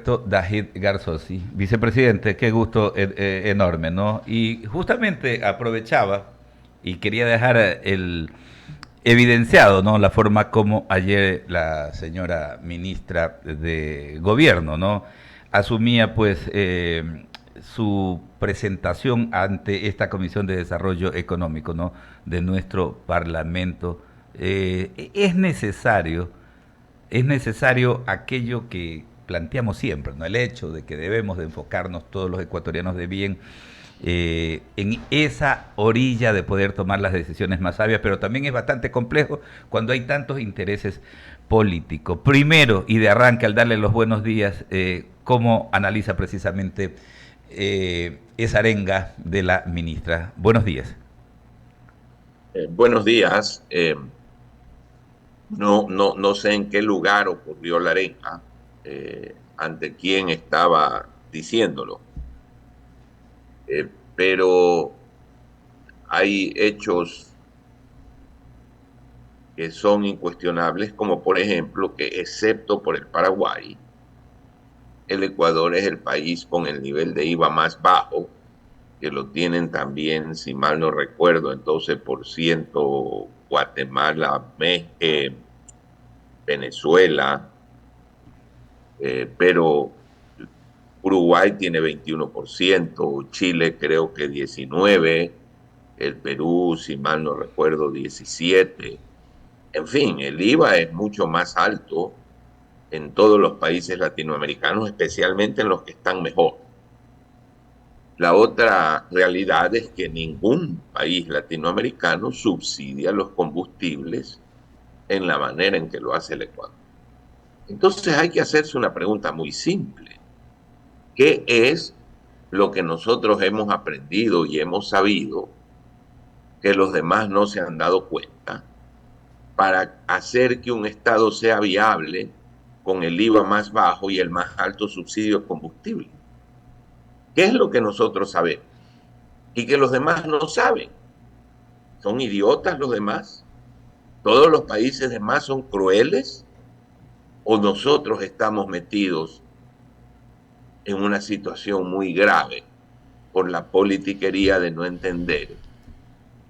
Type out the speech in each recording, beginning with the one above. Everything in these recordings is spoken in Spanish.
Alberto Dajid Garzosi, vicepresidente, qué gusto enorme, ¿no? Y justamente aprovechaba y quería dejar evidenciado, ¿no? La forma como ayer la señora ministra de Gobierno, ¿no? Asumía, pues, su presentación ante esta Comisión de Desarrollo Económico, ¿no? De nuestro Parlamento. Es necesario aquello que planteamos siempre, ¿no? El hecho de que debemos de enfocarnos todos los ecuatorianos de bien en esa orilla de poder tomar las decisiones más sabias, pero también es bastante complejo cuando hay tantos intereses políticos. Primero, y de arranque, al darle los buenos días, ¿cómo analiza precisamente esa arenga de la ministra? Buenos días. Buenos días. No sé en qué lugar ocurrió la arenga, ante quién estaba diciéndolo, pero hay hechos que son incuestionables, como por ejemplo que excepto por el Paraguay, el Ecuador es el país con el nivel de IVA más bajo, que lo tienen también, si mal no recuerdo, en 12% Guatemala, Venezuela, pero Uruguay tiene 21%, Chile creo que 19%, el Perú, si mal no recuerdo, 17%. En fin, el IVA es mucho más alto en todos los países latinoamericanos, especialmente en los que están mejor. La otra realidad es que ningún país latinoamericano subsidia los combustibles en la manera en que lo hace el Ecuador. Entonces hay que hacerse una pregunta muy simple. ¿Qué es lo que nosotros hemos aprendido y hemos sabido que los demás no se han dado cuenta para hacer que un Estado sea viable con el IVA más bajo y el más alto subsidio de combustible? ¿Qué es lo que nosotros sabemos y que los demás no saben? ¿Son idiotas los demás? ¿Todos los países demás son crueles? ¿O nosotros estamos metidos en una situación muy grave por la politiquería de no entender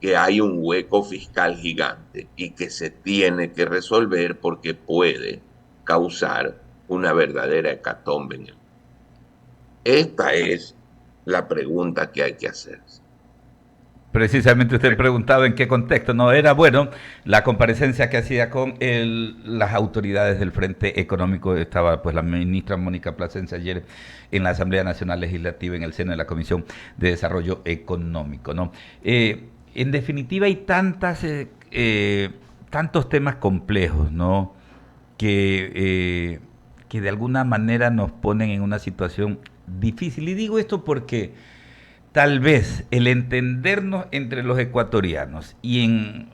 que hay un hueco fiscal gigante y que se tiene que resolver porque puede causar una verdadera hecatombe en el mundo? Esta es la pregunta que hay que hacerse. Precisamente usted preguntaba en qué contexto. No era bueno la comparecencia que hacía con las autoridades del Frente Económico. Estaba pues la ministra Mónica Plasencia ayer en la Asamblea Nacional Legislativa en el seno de la Comisión de Desarrollo Económico, ¿no? En definitiva hay tantos temas complejos, ¿no? Que de alguna manera nos ponen en una situación difícil. Y digo esto porque tal vez el entendernos entre los ecuatorianos y en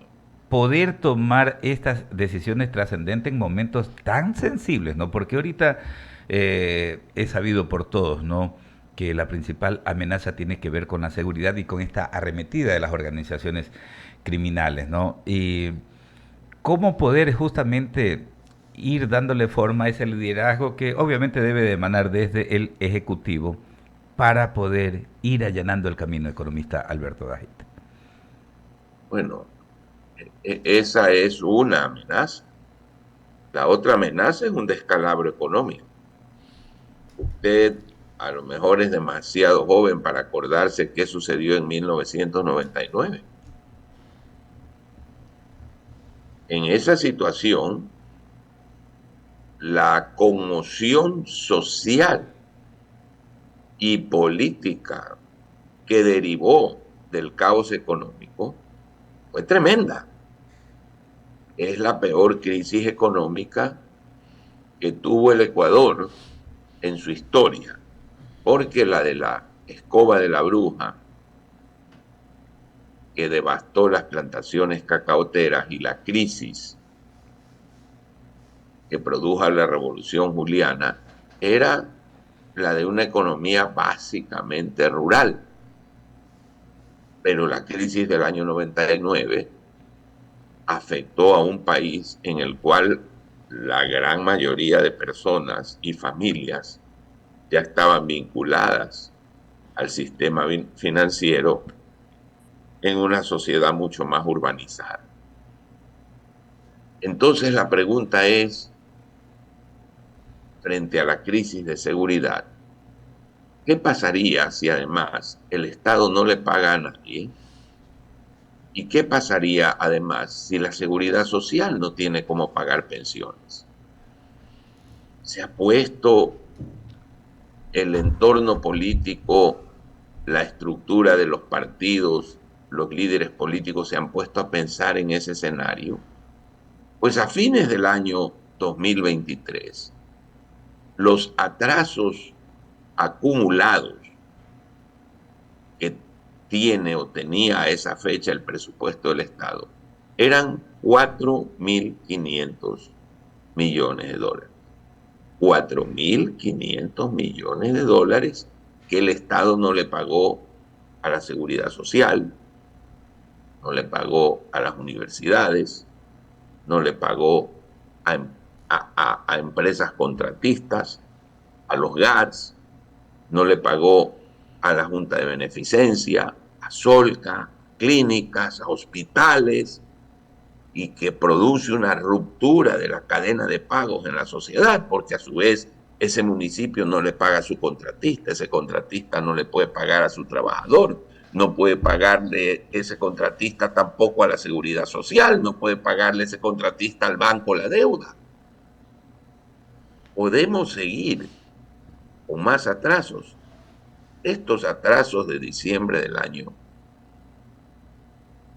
poder tomar estas decisiones trascendentes en momentos tan sensibles, ¿no? Porque ahorita es sabido por todos, ¿no? Que la principal amenaza tiene que ver con la seguridad y con esta arremetida de las organizaciones criminales, ¿no? Y cómo poder justamente ir dándole forma a ese liderazgo que obviamente debe de emanar desde el Ejecutivo para poder ir allanando el camino, economista Alberto Dajit. Bueno, esa es una amenaza. La otra amenaza es un descalabro económico. Usted a lo mejor es demasiado joven para acordarse qué sucedió en 1999. En esa situación, la conmoción social y política que derivó del caos económico fue tremenda. Es la peor crisis económica que tuvo el Ecuador en su historia, porque la de la escoba de la bruja, que devastó las plantaciones cacaoteras, y la crisis que produjo la Revolución Juliana, era la de una economía básicamente rural. Pero la crisis del año 99 afectó a un país en el cual la gran mayoría de personas y familias ya estaban vinculadas al sistema financiero en una sociedad mucho más urbanizada. Entonces la pregunta es, frente a la crisis de seguridad, ¿qué pasaría si además el Estado no le paga a nadie? ¿Y qué pasaría además si la seguridad social no tiene cómo pagar pensiones? Se ha puesto el entorno político, la estructura de los partidos, los líderes políticos se han puesto a pensar en ese escenario. Pues a fines del año 2023, los atrasos acumulados que tiene o tenía a esa fecha el presupuesto del Estado eran 4.500 millones de dólares. 4.500 millones de dólares que el Estado no le pagó a la seguridad social, no le pagó a las universidades, no le pagó a empresas contratistas, a los GATS, no le pagó a la Junta de Beneficencia, a Solca, clínicas, a hospitales, y que produce una ruptura de la cadena de pagos en la sociedad, porque a su vez ese municipio no le paga a su contratista, ese contratista no le puede pagar a su trabajador, no puede pagarle ese contratista tampoco a la seguridad social, no puede pagarle ese contratista al banco la deuda. Podemos seguir con más atrasos. Estos atrasos de diciembre del año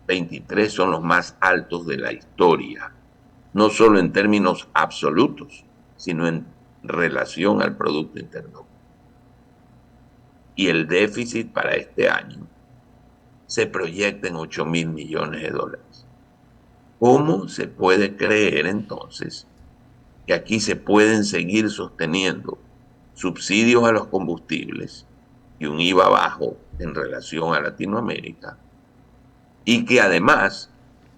23 son los más altos de la historia, no solo en términos absolutos, sino en relación al Producto Interno. Y el déficit para este año se proyecta en 8.000 millones de dólares. ¿Cómo se puede creer entonces que aquí se pueden seguir sosteniendo subsidios a los combustibles y un IVA bajo en relación a Latinoamérica, y que además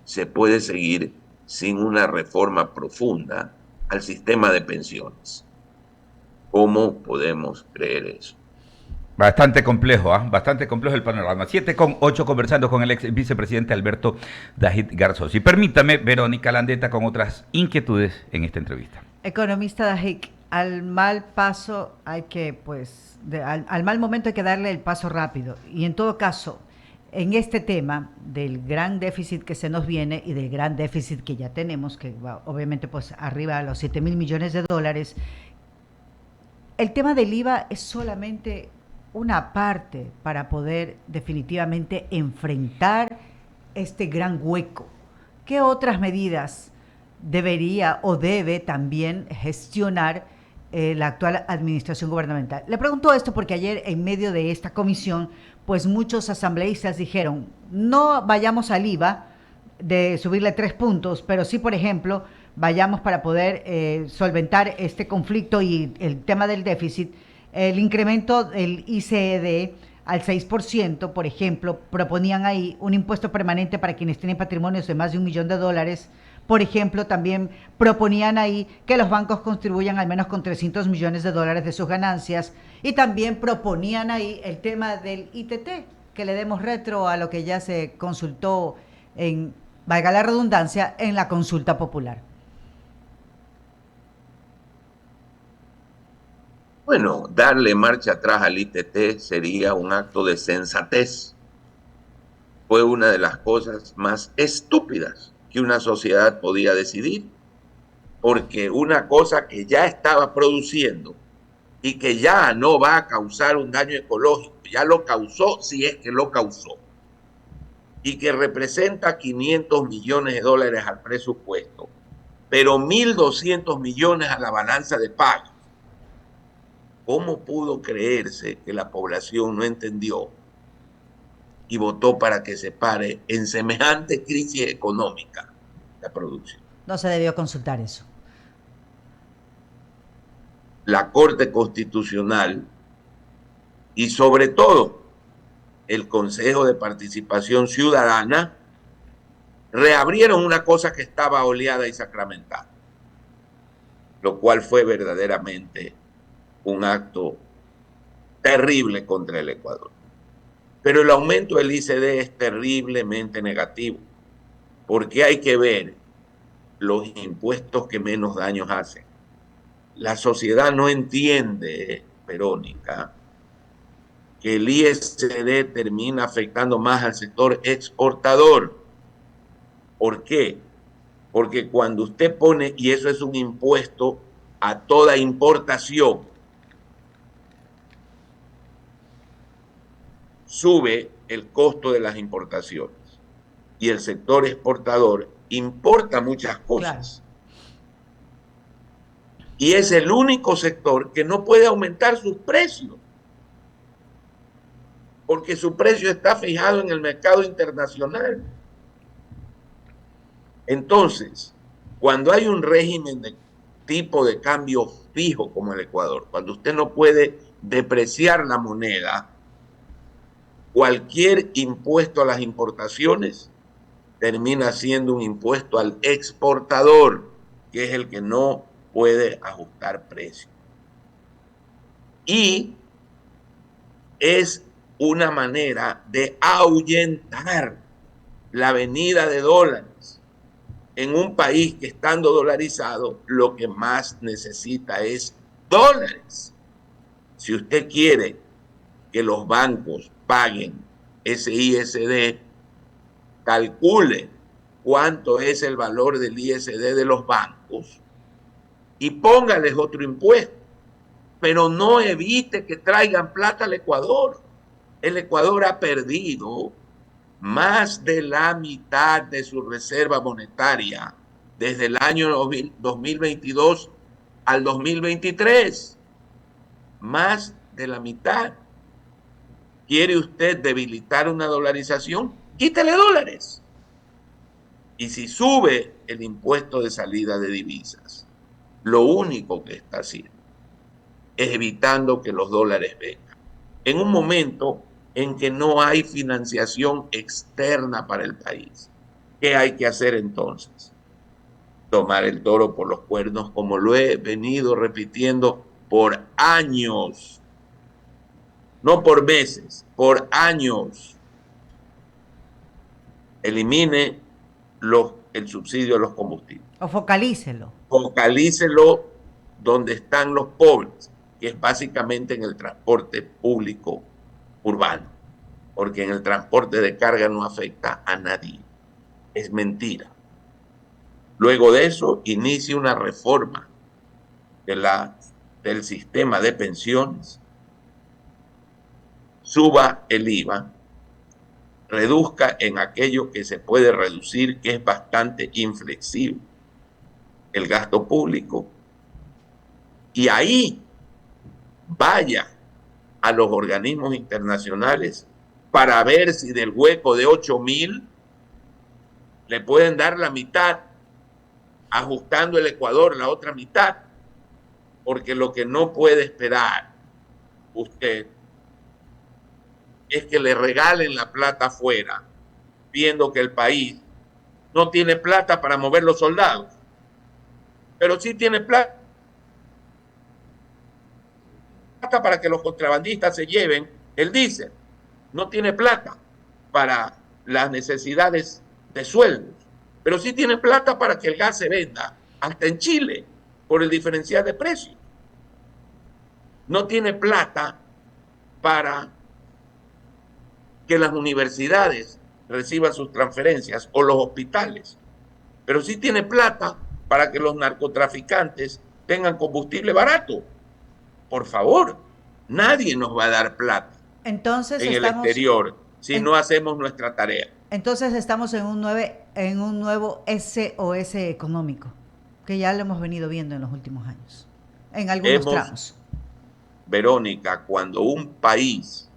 se puede seguir sin una reforma profunda al sistema de pensiones? ¿Cómo podemos creer eso? Bastante complejo, bastante complejo el panorama. 7:08 conversando con el ex vicepresidente Alberto Dajit Garzós. Y permítame, Verónica Landeta, con otras inquietudes en esta entrevista. Economista Dajit, al mal paso hay que, pues, al mal momento hay que darle el paso rápido. Y en todo caso, en este tema del gran déficit que se nos viene y del gran déficit que ya tenemos, que va obviamente pues arriba a los 7.000 millones de dólares, el tema del IVA es solamente una parte para poder definitivamente enfrentar este gran hueco. ¿Qué otras medidas debería o debe también gestionar la actual administración gubernamental? Le pregunto esto porque ayer, en medio de esta comisión, pues muchos asambleístas dijeron, no vayamos al IVA de subirle 3 puntos, pero sí, por ejemplo, vayamos para poder solventar este conflicto y el tema del déficit, el incremento del ICED al 6%, por ejemplo, proponían ahí un impuesto permanente para quienes tienen patrimonios de más de $1 millón. Por ejemplo, también proponían ahí que los bancos contribuyan al menos con $300 millones de sus ganancias, y también proponían ahí el tema del ITT, que le demos retro a lo que ya se consultó en, valga la redundancia, en la consulta popular. Bueno, darle marcha atrás al ITT sería un acto de sensatez. Fue una de las cosas más estúpidas que una sociedad podía decidir, porque una cosa que ya estaba produciendo y que ya no va a causar un daño ecológico, ya lo causó si es que lo causó, y que representa 500 millones de dólares al presupuesto, pero 1.200 millones a la balanza de pagos. ¿Cómo pudo creerse que la población no entendió y votó para que se pare en semejante crisis económica la producción? No se debió consultar eso. La Corte Constitucional y sobre todo el Consejo de Participación Ciudadana reabrieron una cosa que estaba oleada y sacramentada, lo cual fue verdaderamente un acto terrible contra el Ecuador. Pero el aumento del ICD es terriblemente negativo, porque hay que ver los impuestos que menos daños hacen. La sociedad no entiende, Verónica, que el ISD termina afectando más al sector exportador. ¿Por qué? Porque cuando usted pone, y eso es un impuesto a toda importación, sube el costo de las importaciones. Y el sector exportador importa muchas cosas. Claro. Y es el único sector que no puede aumentar sus precios, porque su precio está fijado en el mercado internacional. Entonces, cuando hay un régimen de tipo de cambio fijo como el Ecuador, cuando usted no puede depreciar la moneda, cualquier impuesto a las importaciones termina siendo un impuesto al exportador, que es el que no puede ajustar precios. Y es una manera de ahuyentar la venida de dólares en un país que, estando dolarizado, lo que más necesita es dólares. Si usted quiere que los bancos paguen ese ISD, calcule cuánto es el valor del ISD de los bancos y póngales otro impuesto, pero no evite que traigan plata al Ecuador. El Ecuador ha perdido más de la mitad de su reserva monetaria desde el año 2022 al 2023. Más de la mitad. ¿Quiere usted debilitar una dolarización? Quítele dólares. Y si sube el impuesto de salida de divisas, lo único que está haciendo es evitando que los dólares vengan. En un momento en que no hay financiación externa para el país, ¿qué hay que hacer entonces? Tomar el toro por los cuernos, como lo he venido repitiendo por años, no por meses, por años. Elimine el subsidio a los combustibles. O focalícelo. Focalícelo donde están los pobres, que es básicamente en el transporte público urbano, porque en el transporte de carga no afecta a nadie. Es mentira. Luego de eso, inicie una reforma del sistema de pensiones, suba el IVA, reduzca en aquello que se puede reducir, que es bastante inflexible, el gasto público, y ahí vaya a los organismos internacionales para ver si del hueco de 8,000 le pueden dar la mitad, ajustando el Ecuador la otra mitad, porque lo que no puede esperar usted es que le regalen la plata afuera, viendo que el país no tiene plata para mover los soldados, pero sí tiene plata para que los contrabandistas se lleven el diésel, no tiene plata para las necesidades de sueldos, pero sí tiene plata para que el gas se venda hasta en Chile por el diferencial de precios. No tiene plata para que las universidades reciban sus transferencias o los hospitales, pero sí tiene plata para que los narcotraficantes tengan combustible barato. Por favor, nadie nos va a dar plata entonces en el exterior si no hacemos nuestra tarea. Entonces estamos en un nuevo SOS económico, que ya lo hemos venido viendo en los últimos años, en algunos tramos. Verónica, cuando un país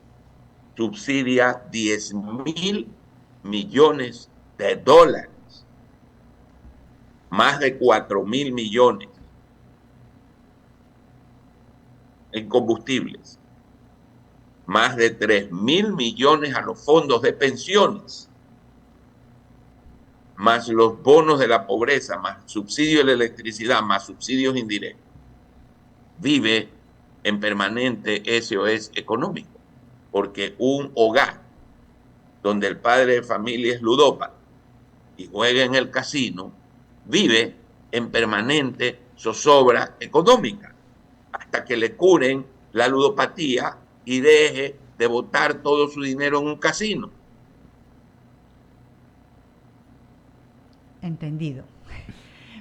subsidia 10,000 millones de dólares, más de 4,000 millones en combustibles, más de 3,000 millones a los fondos de pensiones, más los bonos de la pobreza, más subsidio de la electricidad, más subsidios indirectos. Vive en permanente SOS económico, porque un hogar donde el padre de familia es ludópata y juega en el casino, vive en permanente zozobra económica, hasta que le curen la ludopatía y deje de botar todo su dinero en un casino. Entendido.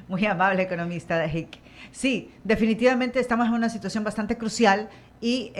Muy amable economista Dajic. Sí, definitivamente estamos en una situación bastante crucial y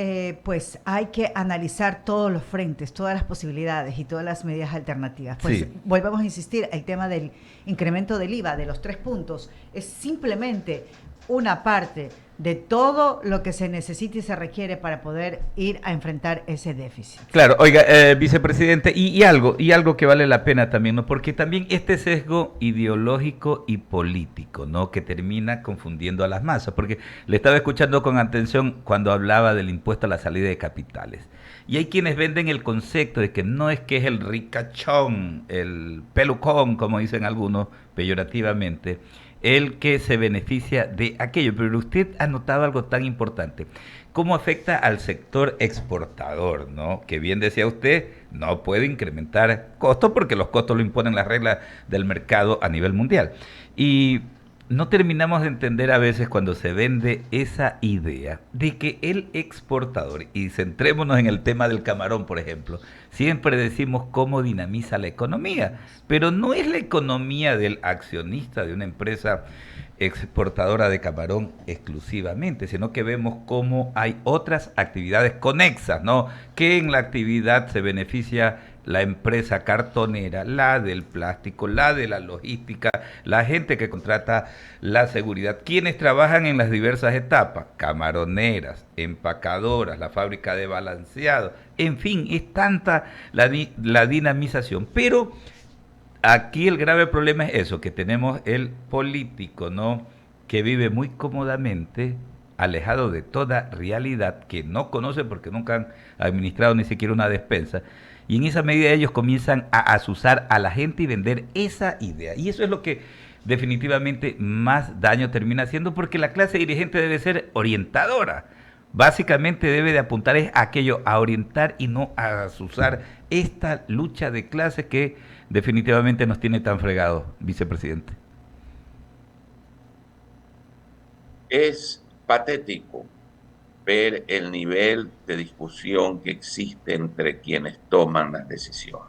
pues hay que analizar todos los frentes, todas las posibilidades y todas las medidas alternativas. Pues Sí. volvemos a insistir, el tema del incremento del IVA de los 3 puntos es simplemente una parte de todo lo que se necesita y se requiere para poder ir a enfrentar ese déficit. Claro, oiga, vicepresidente, y algo que vale la pena también, ¿no? Porque también este sesgo ideológico y político, ¿no? Que termina confundiendo a las masas, porque le estaba escuchando con atención cuando hablaba del impuesto a la salida de capitales. Y hay quienes venden el concepto de que no es que es el ricachón, el pelucón, como dicen algunos peyorativamente, el que se beneficia de aquello. Pero usted ha notado algo tan importante. ¿Cómo afecta al sector exportador, ¿no? Que bien decía usted, no puede incrementar costos porque los costos lo imponen las reglas del mercado a nivel mundial. Y no terminamos de entender a veces cuando se vende esa idea de que el exportador, y centrémonos en el tema del camarón, por ejemplo, siempre decimos cómo dinamiza la economía, pero no es la economía del accionista de una empresa exportadora de camarón exclusivamente, sino que vemos cómo hay otras actividades conexas, ¿no? Que en la actividad se beneficia la empresa cartonera, la del plástico, la de la logística, la gente que contrata la seguridad, quienes trabajan en las diversas etapas, camaroneras, empacadoras, la fábrica de balanceado, en fin, es tanta la dinamización, pero aquí el grave problema es eso, que tenemos el político, ¿no? Que vive muy cómodamente, alejado de toda realidad, que no conoce porque nunca han administrado ni siquiera una despensa, y en esa medida ellos comienzan a asusar a la gente y vender esa idea. Y eso es lo que definitivamente más daño termina haciendo, porque la clase dirigente debe ser orientadora. Básicamente debe de apuntar es a aquello, a orientar y no a asusar esta lucha de clases que definitivamente nos tiene tan fregados, vicepresidente. Es patético ver el nivel de discusión que existe entre quienes toman las decisiones.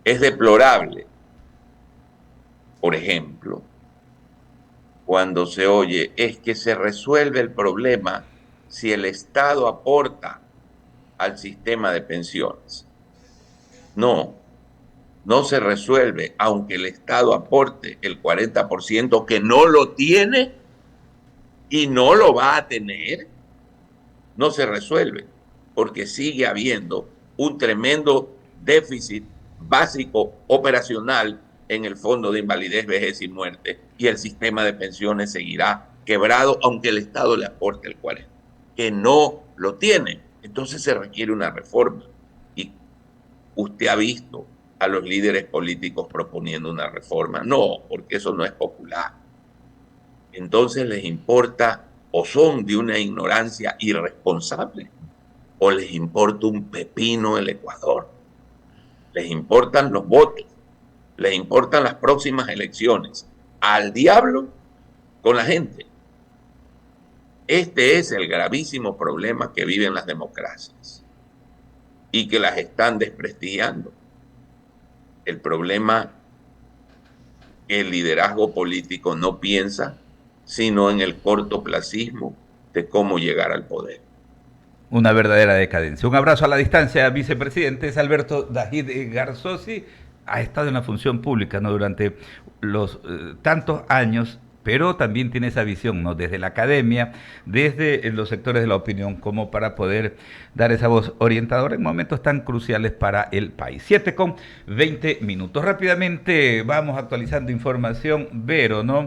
Es deplorable, por ejemplo, cuando se oye, es que se resuelve el problema si el Estado aporta al sistema de pensiones. No, no se resuelve, aunque el Estado aporte el 40% que no lo tiene y no lo va a tener, no se resuelve, porque sigue habiendo un tremendo déficit básico operacional en el Fondo de Invalidez, Vejez y Muerte, y el sistema de pensiones seguirá quebrado, aunque el Estado le aporte el 40%, que no lo tiene. Entonces se requiere una reforma. Y usted ha visto a los líderes políticos proponiendo una reforma. No, porque eso no es popular. Entonces les importa, o son de una ignorancia irresponsable, o les importa un pepino el Ecuador. Les importan los votos, les importan las próximas elecciones. Al diablo con la gente. Este es el gravísimo problema que viven las democracias y que las están desprestigiando. El problema que el liderazgo político no piensa sino en el cortoplacismo de cómo llegar al poder. Una verdadera decadencia. Un abrazo a la distancia, vicepresidente. Es Alberto Dajic Garzosi. Ha estado en la función pública, ¿no? Durante los tantos años, pero también tiene esa visión, ¿no? Desde la academia, desde los sectores de la opinión, como para poder dar esa voz orientadora en momentos tan cruciales para el país. 7:20. Rápidamente vamos actualizando información. Vero, ¿no?